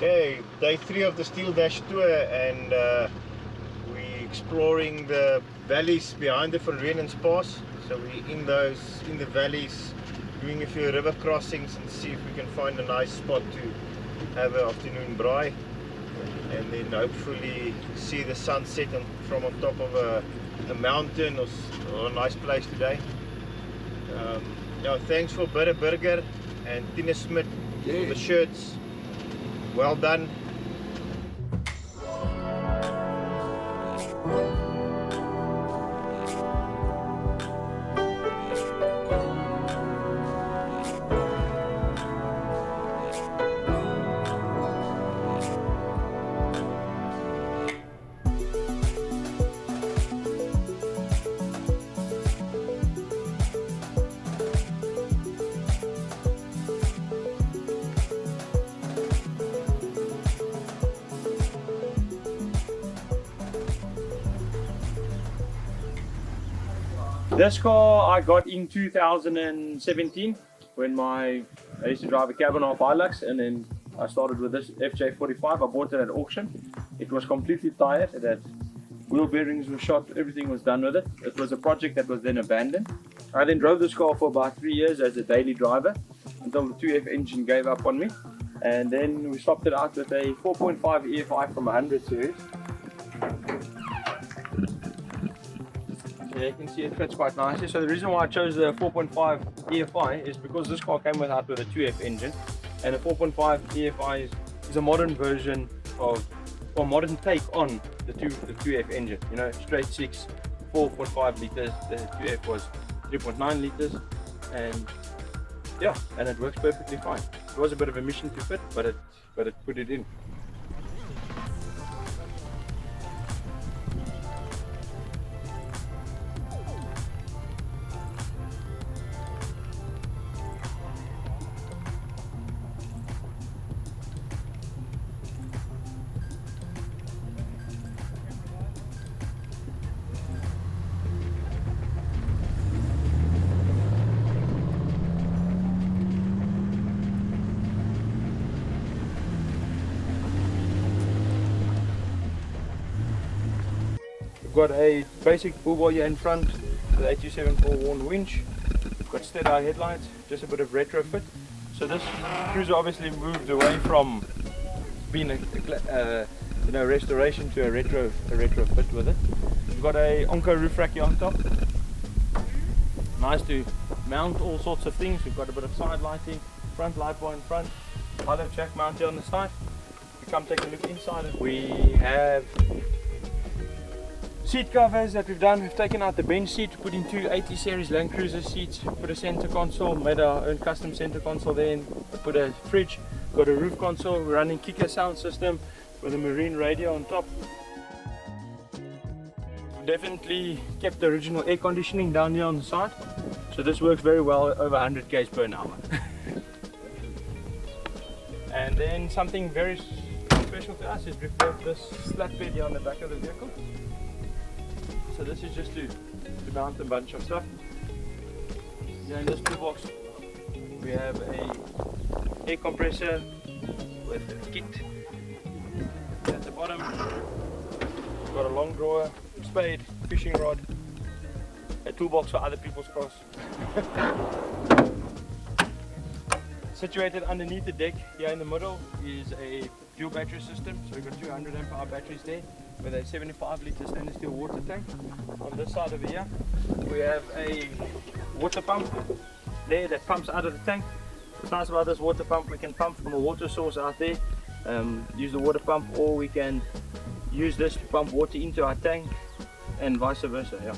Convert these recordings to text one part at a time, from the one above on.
Okay, day 3 of the Steel Dash tour, and we're exploring the valleys behind the Reenen Pass. So we're in the valleys, doing a few river crossings and see if we can find a nice spot to have an afternoon braai, and then hopefully see the sunset from on top of a mountain or a nice place today. Yeah, thanks for Burger Burger and Tina Smith for the shirts. Well done. This car I got in 2017 when I used to drive a cabin off Hilux, and then I started with this FJ45. I bought it at auction. It was completely tired. It had wheel bearings were shot, everything was done with it. It was a project that was then abandoned. I then drove this car for about 3 years as a daily driver until the 2F engine gave up on me, and then we swapped it out with a 4.5 EFI from 100 series. Yeah, you can see it fits quite nicely. So the reason why I chose the 4.5 EFI is because this car came out with a 2F engine, and the 4.5 EFI is a modern version of, or modern take on the 2F engine. You know, straight 6, 4.5 liters. The 2F was 3.9 liters, and yeah, and it works perfectly fine. It was a bit of a mission to fit, but it put it in. We've got a basic bull wire in front with 827 4-worn winch. We've got steady headlights, just a bit of retrofit. So this cruiser obviously moved away from being a restoration to a retrofit with it. We've got a Onca roof rack here on top. Nice to mount all sorts of things. We've got a bit of side lighting, front light bar in front, olive jack mount here on the side. If you come take a look inside, we have seat covers that we've done. We've taken out the bench seat, put in 2 80 series Land Cruiser seats, put a center console, made our own custom center console there, put a fridge, got a roof console, we're running Kicker sound system with a marine radio on top. We've definitely kept the original air conditioning down here on the side, so this works very well over 100 k's per hour. And then something very special to us is we've got this flat bed here on the back of the vehicle. So this is just to mount a bunch of stuff. Here in this toolbox we have a air compressor with a kit. At the bottom we've got a long drawer, spade, fishing rod, a toolbox for other people's cars. Situated underneath the deck here in the middle is a dual battery system. So we've got 200 amp hour batteries there with a 75 litre stainless steel water tank. On this side over here we have a water pump there that pumps out of the tank, What's nice about this water pump, we can pump from a water source out there, use the water pump, or we can use this to pump water into our tank and vice versa. Yeah.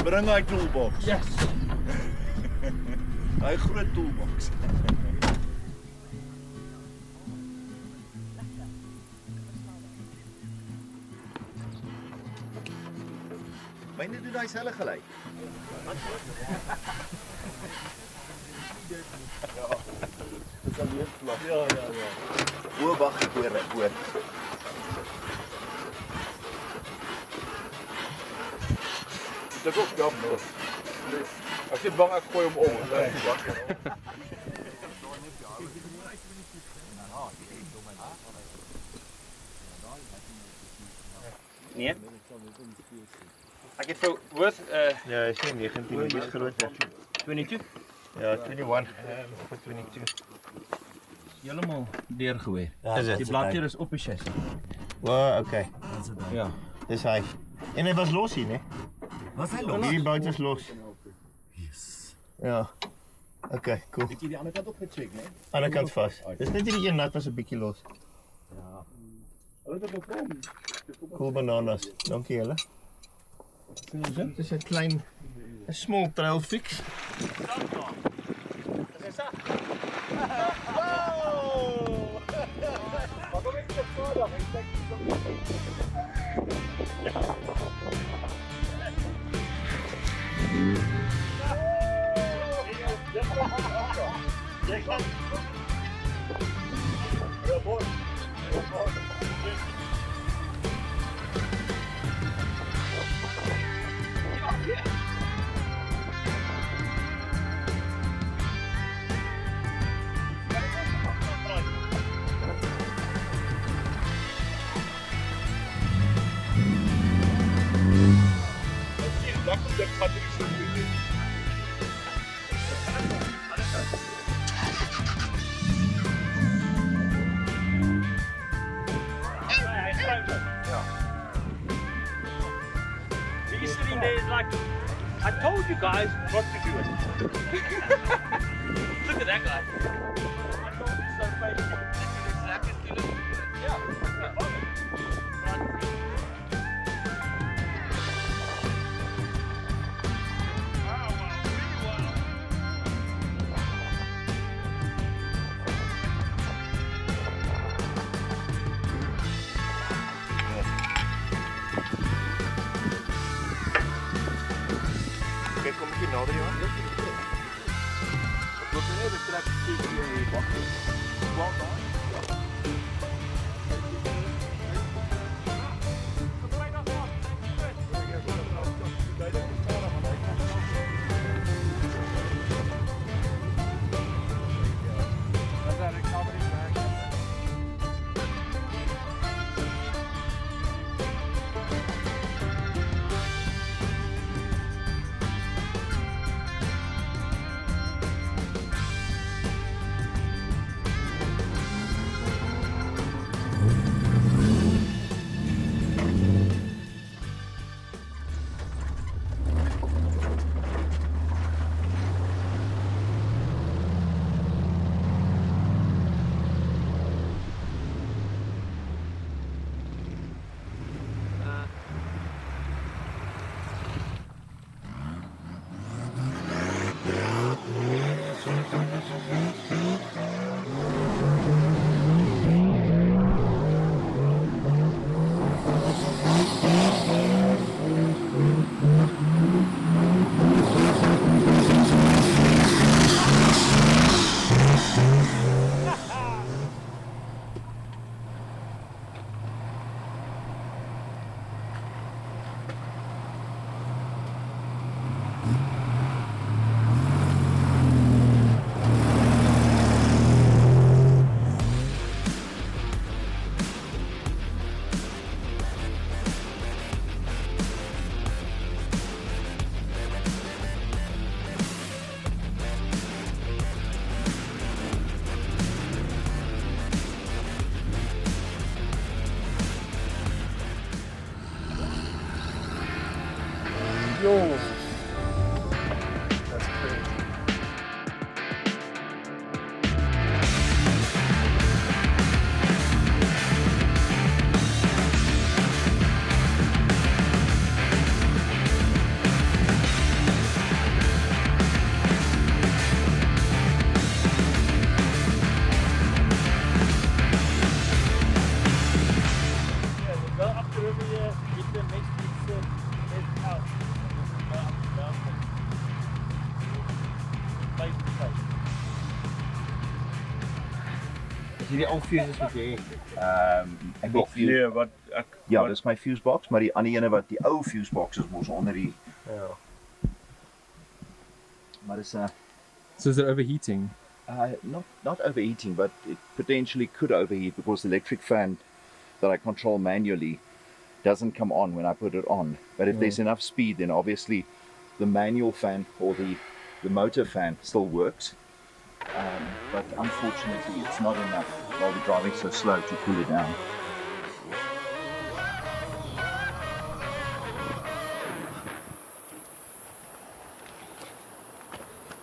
Bring hy toolbox. Yes. Hy groot toolbox. Myne doen hy selfe gelyk. Dis al weer plat. Ja. O, wag, ek hoor. Dit ook jammer. Ek sê bang ek gooi hom om. Nee. Ek het vir worth Ja, hy sê 19, dis groter. 22. Ja, 21 vir 22. Heeltemal deurgeweer. Is dit? Die bladjie is op die chassis. Wow, okay. Ja. Dis hy. En hy was los hier, né? Was hy Hierdie bout is los. Yes. Ja. Okay, cool. Het jy die ander kant op gecheck, né? Ander kant vas. Dis net hierdie een nat was 'n bietjie los. Hulle het ook kom. Cool bananas. Dankie julle. Dit is 'n klein 'n small trail fix. He's sitting there like, I told you guys not to do it. Look at that guy. I told you so patient. Kyk, kom ek hier nader jou aan? Ek loop net 'n trek hier in die bak. Waar daar? Yo. That's crazy. Go up the river here, get the next house. Go up and down. Place to place. Is hierdie al fuses wat jy het? Ek het fuse. Nee, wat Ja, dis my fuse box, maar die ander ene wat die ou fuse boxes mos onder die ja. maar dis So is it overheating? not overheating, but it potentially could overheat because the electric fan that I control manually doesn't come on when I put it on. But if there's enough speed, then obviously the manual fan or the motor fan still works. But unfortunately, it's not enough while we're driving so slow to cool it down.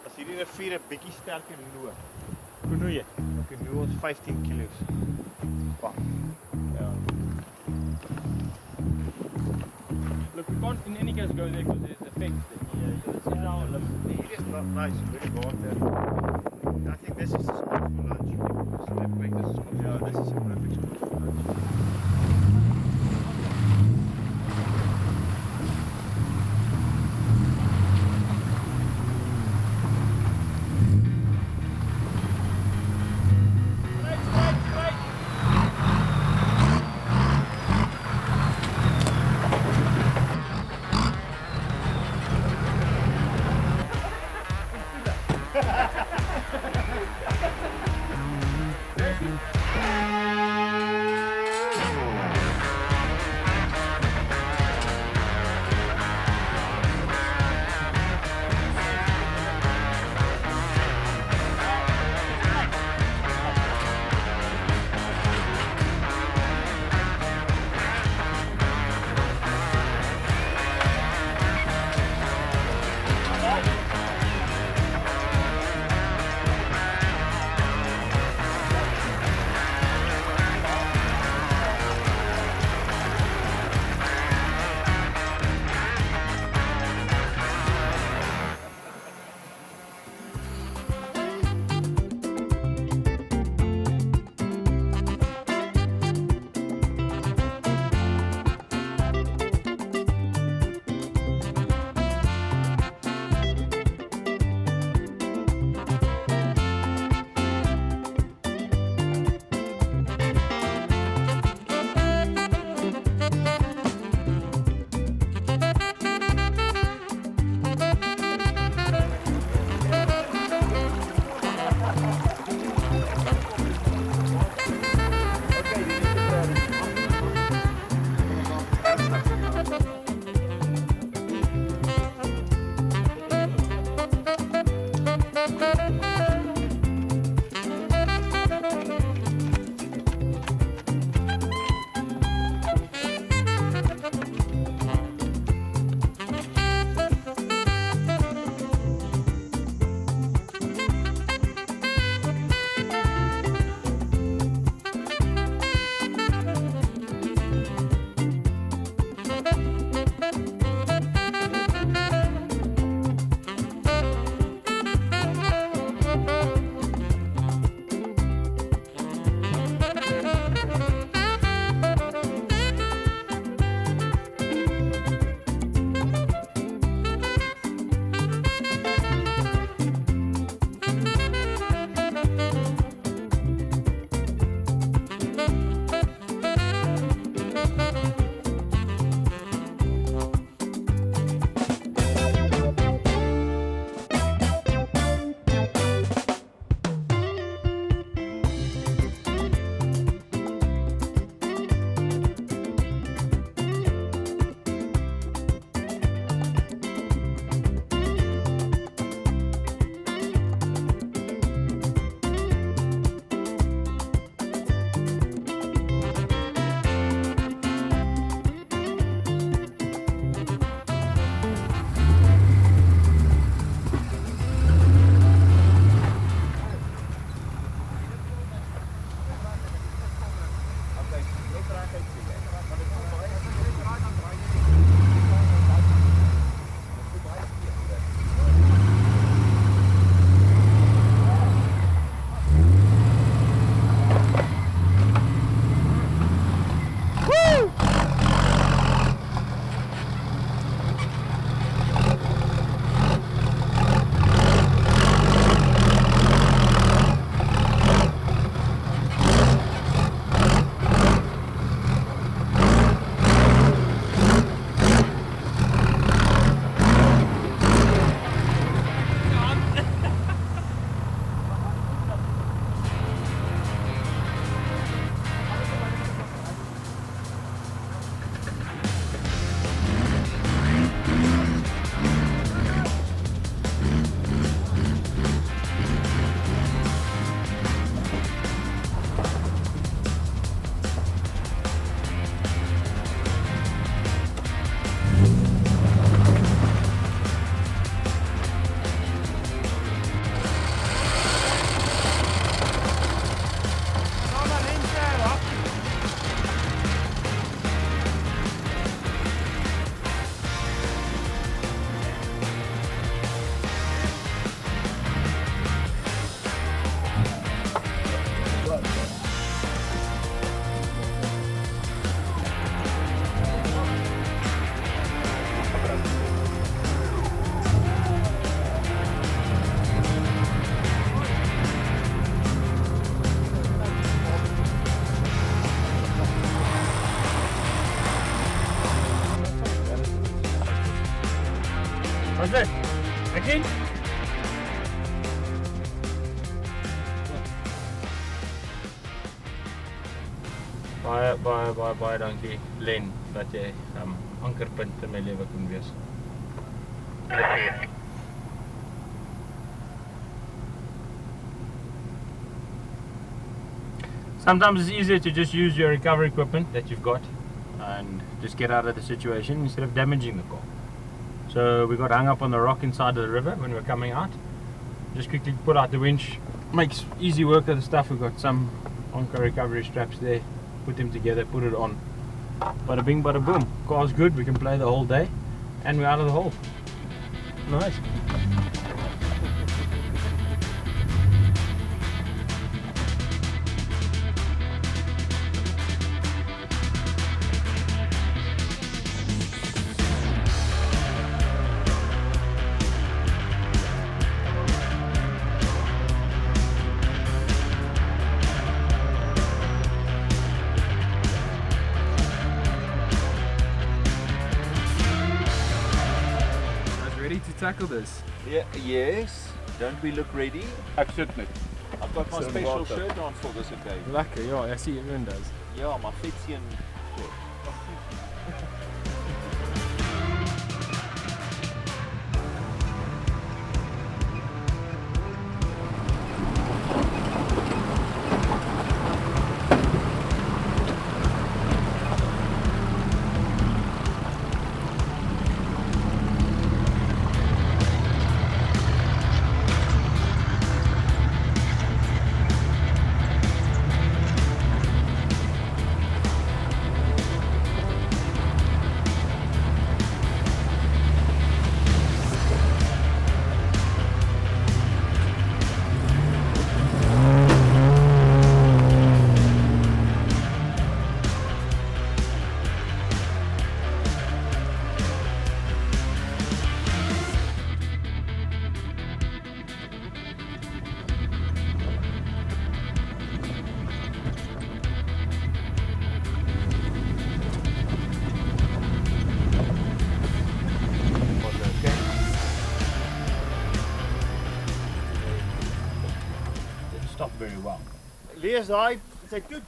As hierdie rivier 'n bietjie sterker loop. Canoe. Canoe is 15 kilos. Wow. Yeah. Look, we can't in any case go there because there's a fence there. Yeah, so this is our limit. Hierdie is not nice, really water. I think this is the spot for lunch. So they make this spot. Yeah, this is a perfect spot for lunch. What's that? Again? Baie dankie Len dat jy ankerpunt in my lewe kon wees. Sometimes it's easier to just use your recovery equipment that you've got and just get out of the situation instead of damaging the car. So we got hung up on the rock inside of the river when we were coming out. Just quickly put out the winch. Makes easy work of the stuff. We've got some Onca recovery straps there. Put them together, put it on. Bada bing, bada boom. Car's good, we can play the whole day. And we're out of the hole. Nice. Ready to tackle this? Yeah, yes. Don't we look ready? Ek sit net. I've got my Some special water. shirt on for this occasion. Lekker, ja, I see everyone does. Yeah, my Fitsian shirt. Stop very well. Lees daai, sê toe.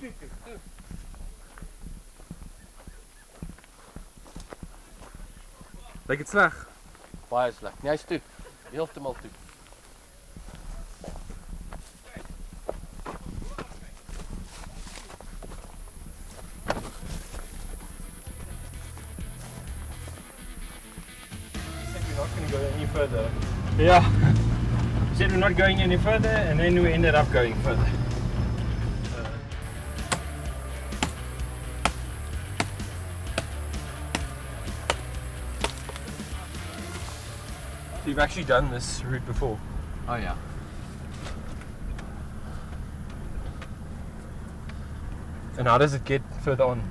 Lyk dit sleg? Baie sleg. Nee, hy's toe. Heeltemal toe. We're not going to go any further. Yeah. We said we're not going any further and then we ended up going further. So you've actually done this route before? Oh ja. And how does it get further on?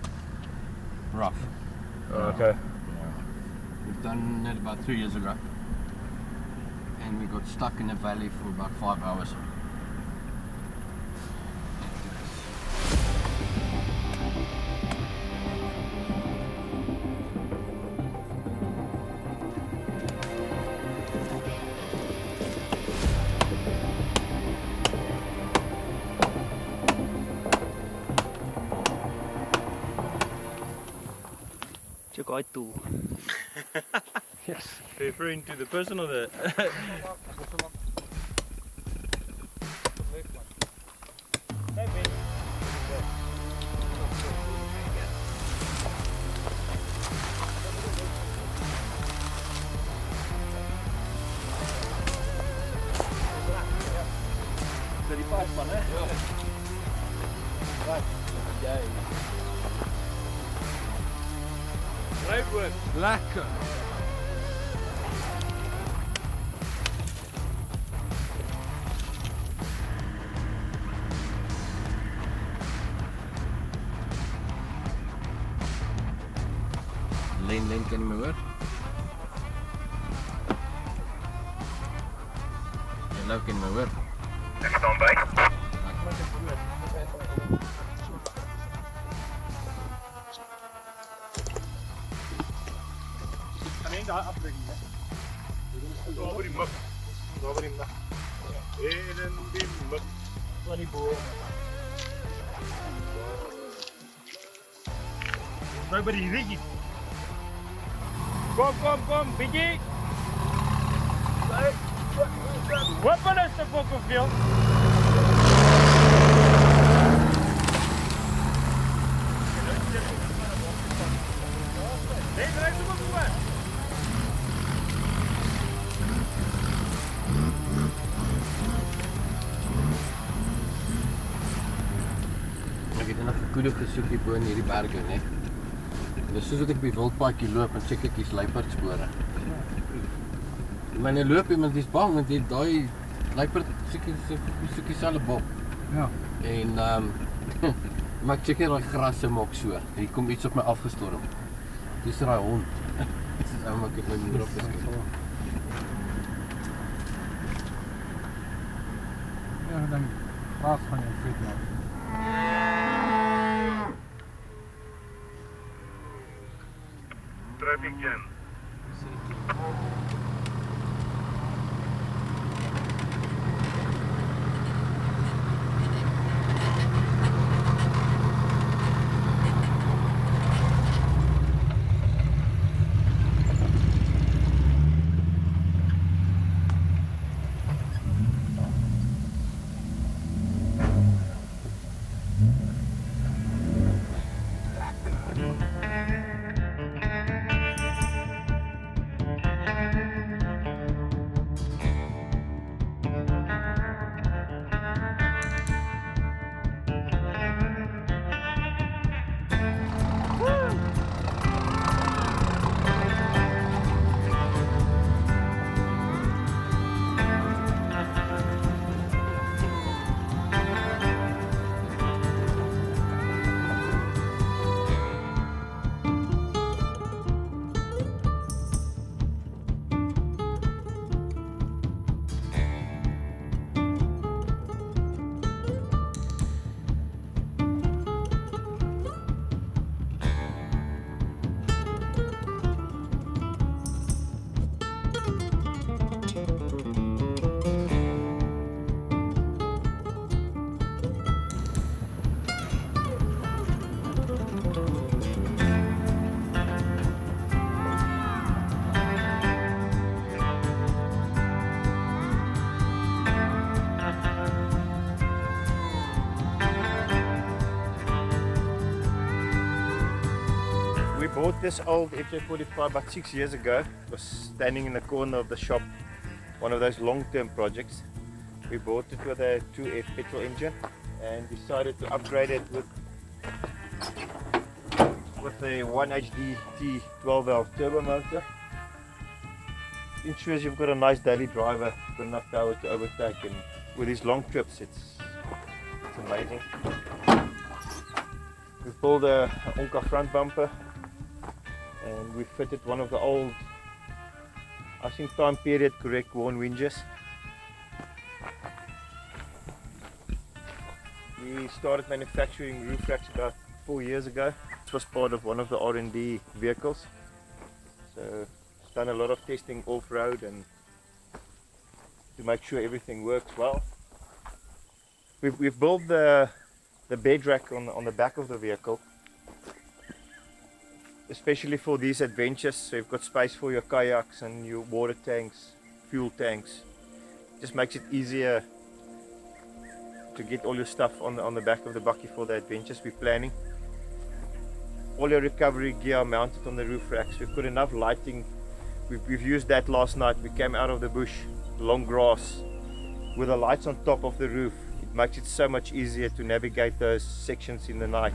Rough. Oh, okay. We've done it about 3 years ago. And we got stuck in a valley for about 5 hours. Check out too. Yes. Referring to the person or the... Great work. Lekker! Len, kan jy my hoor? Hallo, kan jy my hoor? Ek staan by. Kan jy daai afbreek nie? Daar waar die mik. Daar waar die mik. En die mik. Van die boom. Bly by die rietjie. Kom, bietjie. Wat van is te fokken veel? Nee, draai zo maar voor. Ek het nog 'n koeie gesoek hier bo in hierdie berge, né? Dis soos wat ek by wildpaadjie loop en check ek die luiperdspore. Maar nou loop iemand dis bang want jy daai luiperd soek dieselfde bok. Ja. En maar ek check net daai grasse mok so. Hier kom iets op my afgestorm. Dis daai hond. Dis ou maar ek het my moeder opgeskiet. Ja, dan gras van jou voet nou. Traffic jam. We bought this old FJ45 about 6 years ago. It was standing in the corner of the shop, one of those long-term projects. We bought it with a 2F petrol engine and decided to upgrade it with a 1HDT 12 valve turbo motor. Ensures you've got a nice daily driver, got enough power to overtake, and with these long trips it's amazing. We pulled a Onca front bumper and we fitted one of the old, I think time period correct, worn winches. We started manufacturing roof racks about 4 years ago. This was part of one of the R&D vehicles. So done a lot of testing off-road and to make sure everything works well. We've built the bed rack on the back of the vehicle, especially for these adventures. So you've got space for your kayaks and your water tanks, fuel tanks. Just makes it easier to get all your stuff on the back of the bakkie for the adventures we're planning. All your recovery gear mounted on the roof racks. We've got enough lighting. We've used that last night. We came out of the bush, long grass, with the lights on top of the roof. It makes it so much easier to navigate those sections in the night.